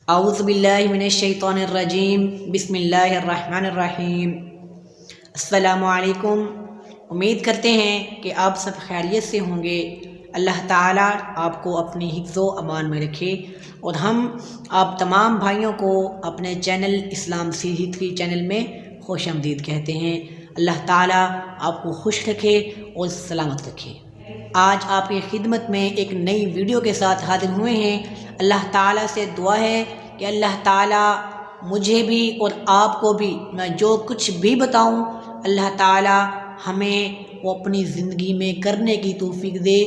اعوذ باللہ من الشیطان الرجیم، بسم اللہ الرحمن الرحیم۔ السلام علیکم۔ امید کرتے ہیں کہ آپ سب خیریت سے ہوں گے۔ اللہ تعالیٰ آپ کو اپنی حفظ و امان میں رکھے، اور ہم آپ تمام بھائیوں کو اپنے چینل اسلام سیدھی 3 چینل میں خوش آمدید کہتے ہیں۔ اللہ تعالیٰ آپ کو خوش رکھے اور سلامت رکھے۔ آج آپ کی خدمت میں ایک نئی ویڈیو کے ساتھ حاضر ہوئے ہیں۔ اللہ تعالیٰ سے دعا ہے کہ اللہ تعالیٰ مجھے بھی اور آپ کو بھی، میں جو کچھ بھی بتاؤں، اللہ تعالیٰ ہمیں وہ اپنی زندگی میں کرنے کی توفیق دے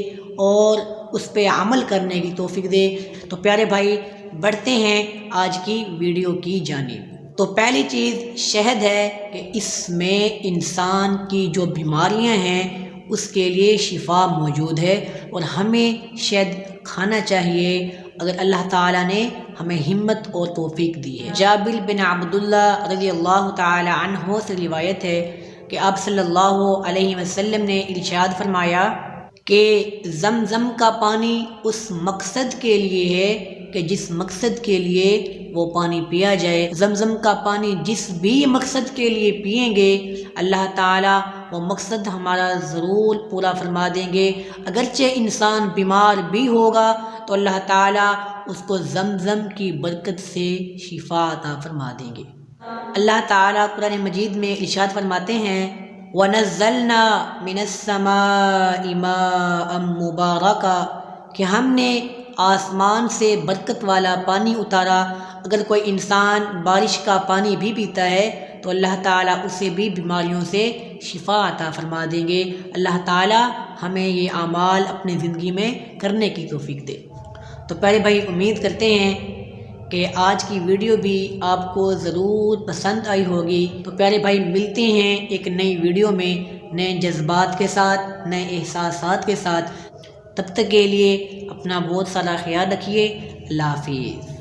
اور اس پہ عمل کرنے کی توفیق دے۔ تو پیارے بھائی، بڑھتے ہیں آج کی ویڈیو کی جانب۔ تو پہلی چیز شہد ہے کہ اس میں انسان کی جو بیماریاں ہیں اس کے لیے شفا موجود ہے، اور ہمیں شہد کھانا چاہیے اگر اللہ تعالیٰ نے ہمیں ہمت اور توفیق دی ہے۔ جابر بن عبداللہ رضی اللہ تعالی عنہ سے روایت ہے کہ آپ صلی اللہ علیہ وسلم نے ارشاد فرمایا کہ زمزم کا پانی اس مقصد کے لیے ہے کہ جس مقصد کے لیے وہ پانی پیا جائے۔ زمزم کا پانی جس بھی مقصد کے لیے پئیں گے، اللہ تعالیٰ وہ مقصد ہمارا ضرور پورا فرما دیں گے۔ اگرچہ انسان بیمار بھی ہوگا تو اللہ تعالیٰ اس کو زمزم کی برکت سے شفا عطا فرما دیں گے۔ اللہ تعالیٰ قرآن مجید میں ارشاد فرماتے ہیں، وَنَزَّلْنَا مِنَ السَّمَاءِ مَاءً مُبَارَكًا، کہ ہم نے آسمان سے برکت والا پانی اتارا۔ اگر کوئی انسان بارش کا پانی بھی پیتا ہے تو اللہ تعالیٰ اسے بھی بیماریوں سے شفا عطا فرما دیں گے۔ اللہ تعالیٰ ہمیں یہ اعمال اپنی زندگی میں کرنے کی توفیق دے۔ تو پیارے بھائی، امید کرتے ہیں کہ آج کی ویڈیو بھی آپ کو ضرور پسند آئی ہوگی۔ تو پیارے بھائی، ملتے ہیں ایک نئی ویڈیو میں نئے جذبات کے ساتھ، نئے احساسات کے ساتھ۔ تب تک کے لیے اپنا بہت سارا خیال رکھیے۔ اللہ حافظ۔